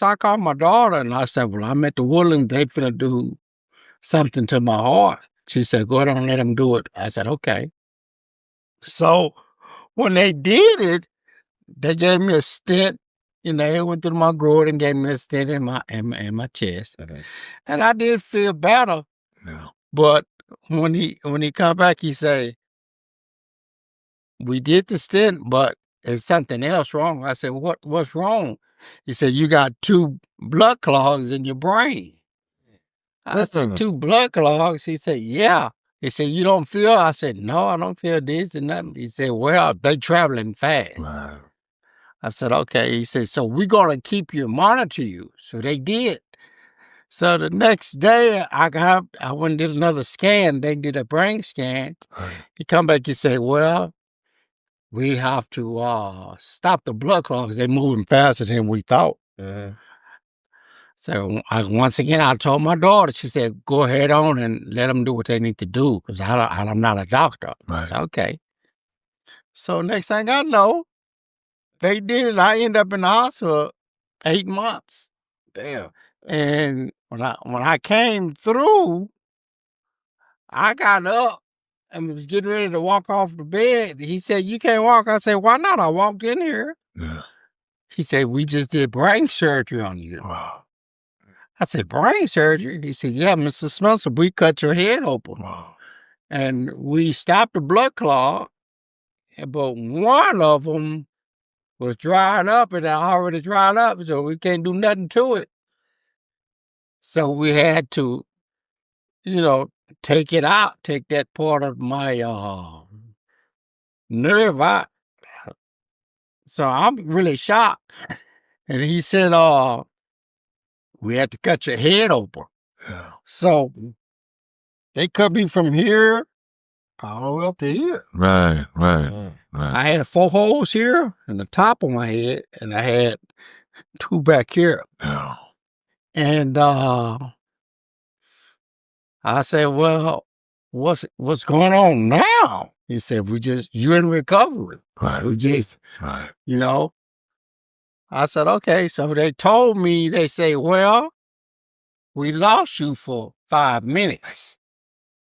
So I called my daughter and I said, well, I'm at the Woodlands. They finna do something to my heart. She said, go ahead and let them do it. I said, okay. So when they did it, they gave me a stent. You know, they went through my groin and gave me a stent in my chest. Okay. And I did feel better. Yeah. But when he come back, he say, we did the stent, but there's something else wrong. I said, what's wrong? He said, you got 2 blood clogs in your brain. I said, 2 blood clogs? He said, yeah. He said, you don't feel? I said, no, I don't feel this and nothing. He said, well, they traveling fast. Wow. I said, okay. He said, so we're going to keep you, monitor you. So they did. So the next day, I went and did another scan. They did a brain scan. Right. He come back, he said, well, we have to stop the blood clots. They're moving faster than we thought. Uh-huh. So once again, I told my daughter, she said, go ahead on and let them do what they need to do because I'm not a doctor. Right. I said, okay. So next thing I know, they did it. I ended up in the hospital 8 months. Damn. And when I came through, I got up and was getting ready to walk off the bed. He said, you can't walk. I said, why not? I walked in here. Yeah. He said, we just did brain surgery on you. Wow. I said, brain surgery? He said, yeah, Mr. Spencer, we cut your head open. Wow. And we stopped the blood clot, but one of them was drying up and it already dried up, so we can't do nothing to it. So we had to, take it out, take that part of my nerve out. So I'm really shocked. And he said, we had to cut your head open. Yeah. So they cut me from here all the way up to here. Right. I had 4 holes here in the top of my head, and I had 2 back here. Yeah. And I said, well, what's going on now? He said, you're in recovery. Right. Right. I said, okay. So they told me, they say, well, we lost you for 5 minutes.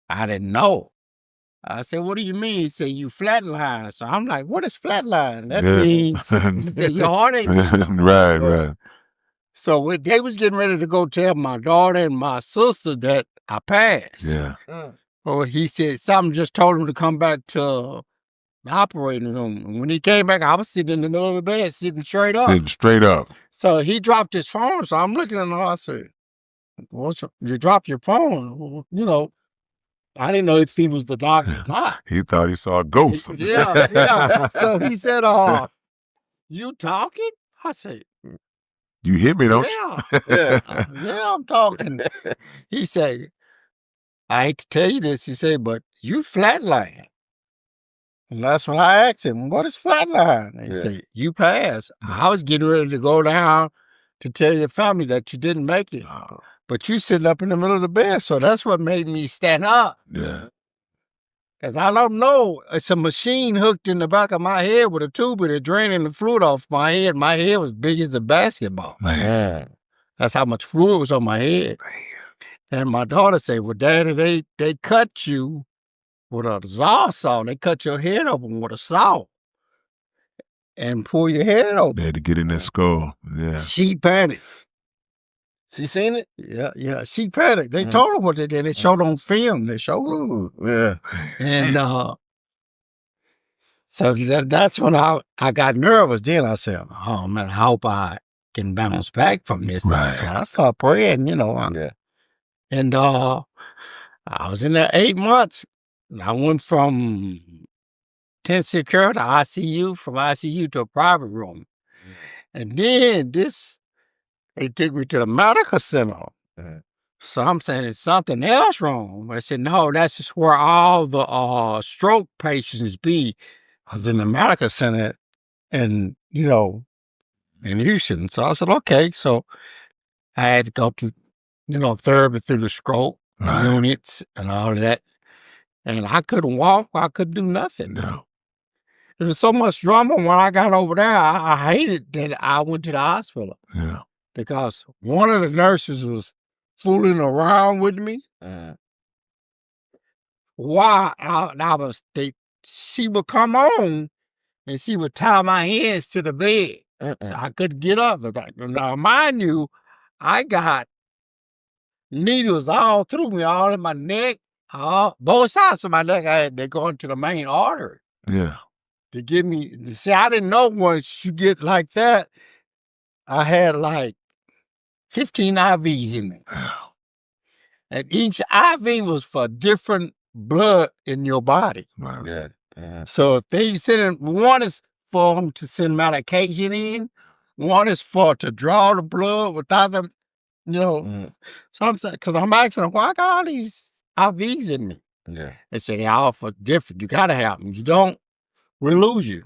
I didn't know. I said, what do you mean? He said, you flatlined. So I'm like, what is flatline? That means he said, your heart ain't beating. Right. So they was getting ready to go tell my daughter and my sister that I passed. Yeah. Well, he said something just told him to come back to the operating room. And when he came back, I was sitting in the middle of the bed, sitting straight up. So he dropped his phone. So I'm looking at him. I said, you dropped your phone? I didn't know if he was the doctor or not. He thought he saw a ghost. Yeah. So he said, you talking? I said, you hear me, don't you? Yeah, I'm talking. He said, I hate to tell you this, he said, but you flatline. And that's when I asked him, what is flatline? He said, you passed. I was getting ready to go down to tell your family that you didn't make it. But you sitting up in the middle of the bed, so that's what made me stand up. Yeah. Because I don't know, it's a machine hooked in the back of my head with a tube and it draining the fluid off my head. My head was big as a basketball. Man. That's how much fluid was on my head. Man. And my daughter said, well, Daddy, they cut you with a saw. They cut your head open with a saw and pull your head open. They had to get in that skull. Yeah. She panicked. She seen it? Yeah. She panicked. They told her what they did. They showed on film. They showed her. Yeah. And so that's when I got nervous. Then I said, oh, man, I hope I can bounce back from this. Right. So I started praying, Yeah. And I was in there 8 months. And I went from intensive care to ICU, from ICU to a private room. And then they took me to the medical center. So I'm saying, is something else wrong? I said, no, that's just where all the stroke patients be. I was in the medical center in Houston. So I said, okay. So I had to go to, therapy through the stroke units and all of that. And I couldn't walk. I couldn't do nothing. No. There was so much drama when I got over there. I hated that I went to the hospital. Yeah. because one of the nurses was fooling around with me. While she would come on and she would tie my hands to the bed. So I couldn't get up. Now, mind you, I got needles all through me, all in my neck, both sides of my neck. They go into the main artery. Yeah. To give me, see, I didn't know once you get like that, I had like 15 IVs in me. And each IV was for different blood in your body. Right. Yeah. So if they send one is for them to send medication in, one is for to draw the blood without them, So I'm saying, because I'm asking them, why I got all these IVs in me? Yeah. They say they all for different. You got to have them. You don't, we lose you.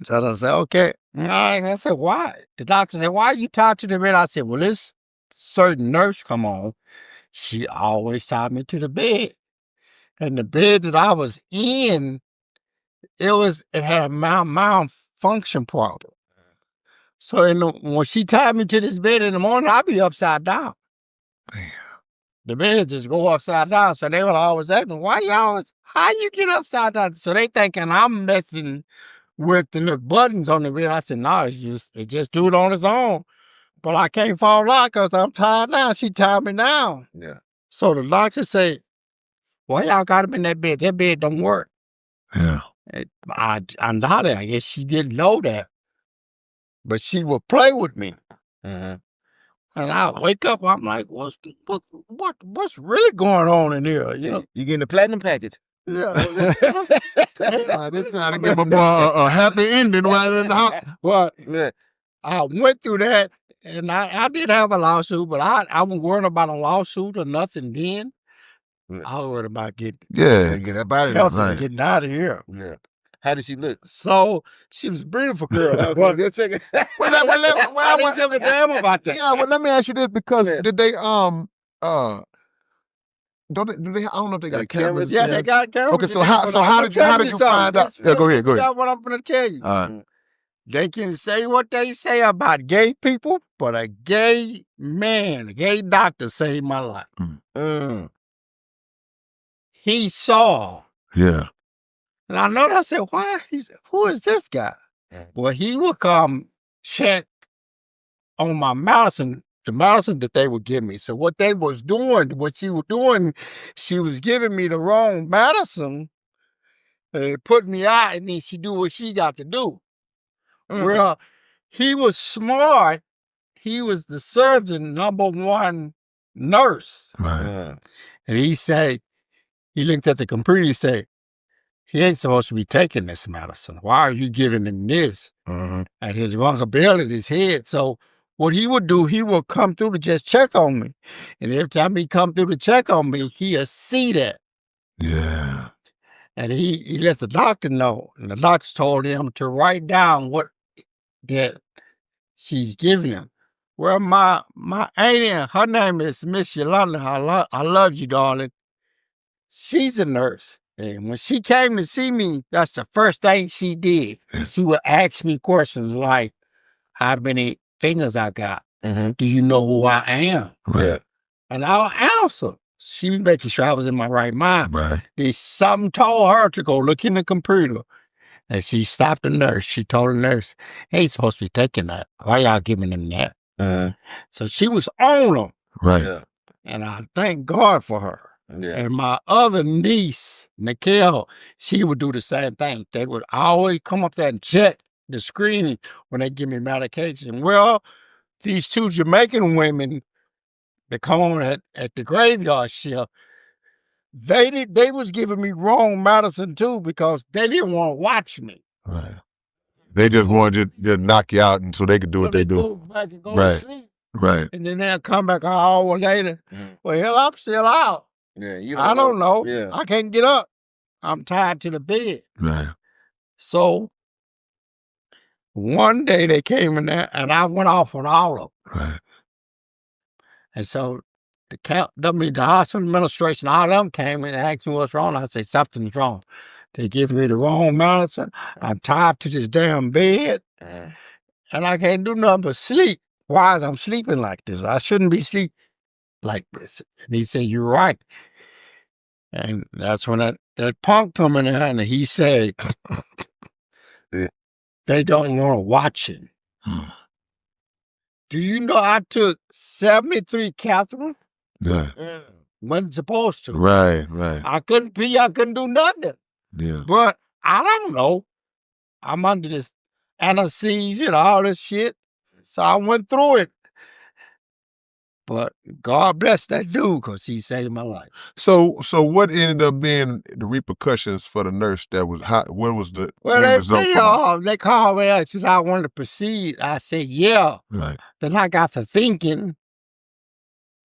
So I said, okay. I said, why? The doctor said, why are you tied to the bed? I said, well, this certain nurse come on. She always tied me to the bed. And the bed that I was in, it had a malfunction problem. So when she tied me to this bed in the morning, I'd be upside down. Damn. The bed just go upside down. So they would always ask me, how you get upside down? So they thinking I'm messing with the buttons on the bed. I said, no, it just do it on its own. But I can't fall out because I'm tied down. She tied me down. Yeah. So the doctor said, why y'all got him in that bed? That bed don't work. Yeah. I doubt it. I guess she didn't know that. But she would play with me. And I wake up, I'm like, what's really going on in here? You getting the platinum package. Yeah. They're trying to give a boy a happy ending right in the house. Well, Yeah. I went through that, and I did have a lawsuit, but I wasn't worried about a lawsuit or nothing then. I was worried about getting Get up out of healthy there. and getting out of here. Yeah. How did she look? So she was a beautiful girl. Well, just check it. I didn't give a damn about that. Yeah, well, let me ask you this, because Yeah. did they do they? I don't know if they got cameras. Yeah, they got cameras. Okay, so how did you find out? Yeah, go ahead. That's what I'm going to tell you. All right. They can say what they say about gay people, but a gay man, a gay doctor saved my life. He saw. Yeah. And I know, I said, why? He said, who is this guy? Well, he would come check on my medicine, the medicine that they would give me. So what she was doing, she was giving me the wrong medicine and put me out, and then she do what she got to do. Well, he was smart. He was the surgeon #1 nurse. Right. And he said, he looked at the computer, he said, he ain't supposed to be taking this medicine. Why are you giving him this? And his rung a bell in his head. So what he would do, he would come through to just check on me. And every time he come through to check on me, he'd see that. Yeah. And he let the doctor know. And the doctor told him to write down what that she's giving him. Well, my auntie, her name is Miss Yolanda. I love you, darling. She's a nurse. And when she came to see me, that's the first thing she did. She would ask me questions like, how many fingers I got? Do you know who I am? Right. And I'll answer. She was making sure I was in my right mind. Right. Then something told her to go look in the computer. And she stopped the nurse. She told the nurse, hey, he's supposed to be taking that. Why y'all giving him that? So she was on him. Right. Yeah. And I thank God for her. Yeah. And my other niece, Nicole, she would do the same thing. They would always come up there and check the screen when they give me medication. Well, these two Jamaican women that come on at the graveyard shift, they was giving me wrong medicine too because they didn't want to watch me. Right. They just wanted to knock you out and so they could do what they do. Go back and go Right. to sleep. Right. And then they'll come back an hour later. Well, hell, I'm still out. Yeah. I don't know. Yeah. I can't get up. I'm tied to the bed. Right. So one day they came in there and I went off on all of them. Right. And so the hospital administration, all of them came in and asked me what's wrong. I said, something's wrong. They give me the wrong medicine. I'm tied to this damn bed. And I can't do nothing but sleep. why I'm sleeping like this. I shouldn't be sleep like this. And he said, you're right. And that's when that punk coming in and he said, Yeah. they don't want to watch it. Do you know I took 73 Catherine? Yeah. Wasn't supposed to. Right. I couldn't pee, I couldn't do nothing. Yeah. But I don't know. I'm under this anesthesia and all this shit. So I went through it. But God bless that dude because he saved my life. So what ended up being the repercussions for the nurse that was hot? What was the end result? They called me and said I wanted to proceed. I said, yeah. Right. Then I got to thinking,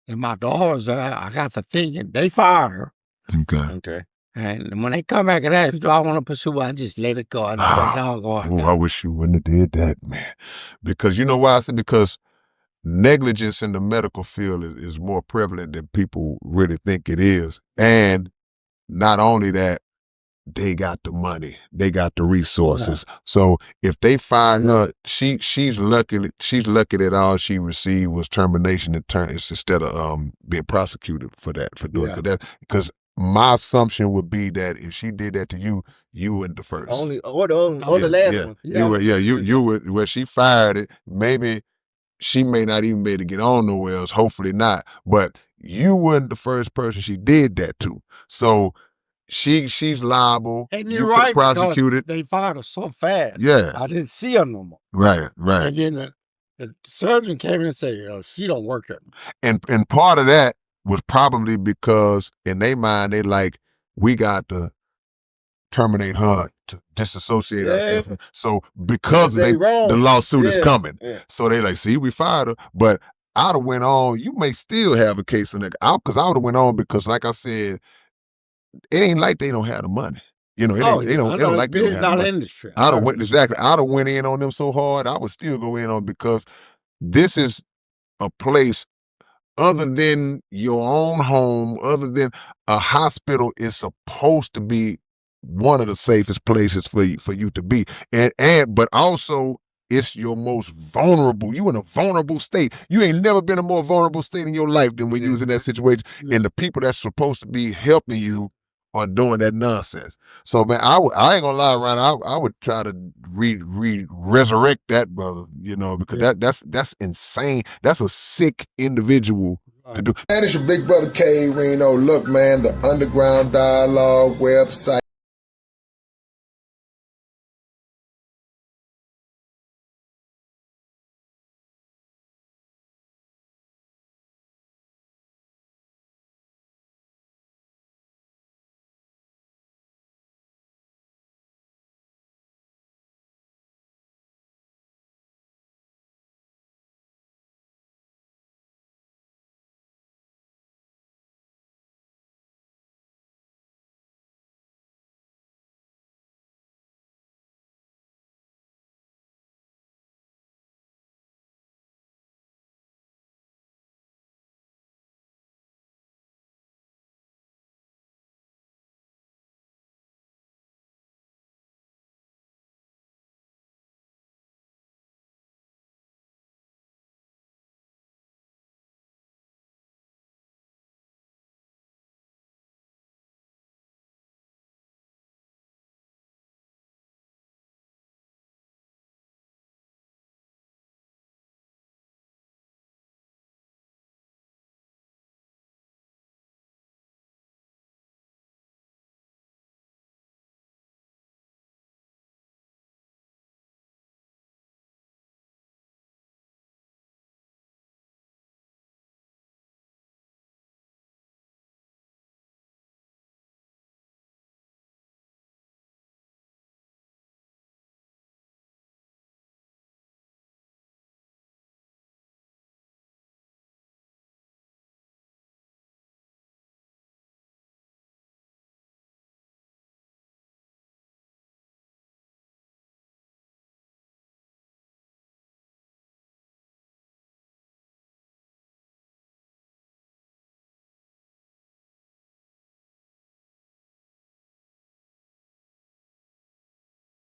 and my daughters, I got to thinking, they fired her. Okay. And when they come back and ask, do I want to pursue, I just let it go. And I wish you wouldn't have did that, man. Because you know why I said? Because negligence in the medical field is more prevalent than people really think it is. And not only that, they got the money, they got the resources. Yeah. So if they find her, she's lucky that all she received was termination instead of being prosecuted for doing that. Because my assumption would be that if she did that to you, you were the first. Or the last one. You would where she fired it, maybe she may not even be able to get on nowhere else, hopefully not. But you weren't the first person she did that to. So she's liable. And you're right, prosecuted. They fired her so fast. Yeah. I didn't see her no more. Right. And then the surgeon came in and said, she don't work it. And part of that was probably because in their mind, they like, we got to terminate her to disassociate ourselves. So because the lawsuit is coming. Yeah. So they like, see, we fired her. But I'd have went on, you may still have a case in there. Because I would have went on because like I said, it ain't like they don't have the money. You know, they don't like they don't have the money. Industry. I'd have went in on them so hard, I would still go in on because this is a place other than your own home, other than a hospital is supposed to be one of the safest places for you to be. But also it's your most vulnerable. You in a vulnerable state. You ain't never been in a more vulnerable state in your life than when you was in that situation. And the people that's supposed to be helping you are doing that nonsense. So man, I ain't gonna lie, Ryan. I would try to resurrect that brother, because that's insane. That's a sick individual to do. Man, it's your big brother K Reno. Look, man, the Underground Dialogue website.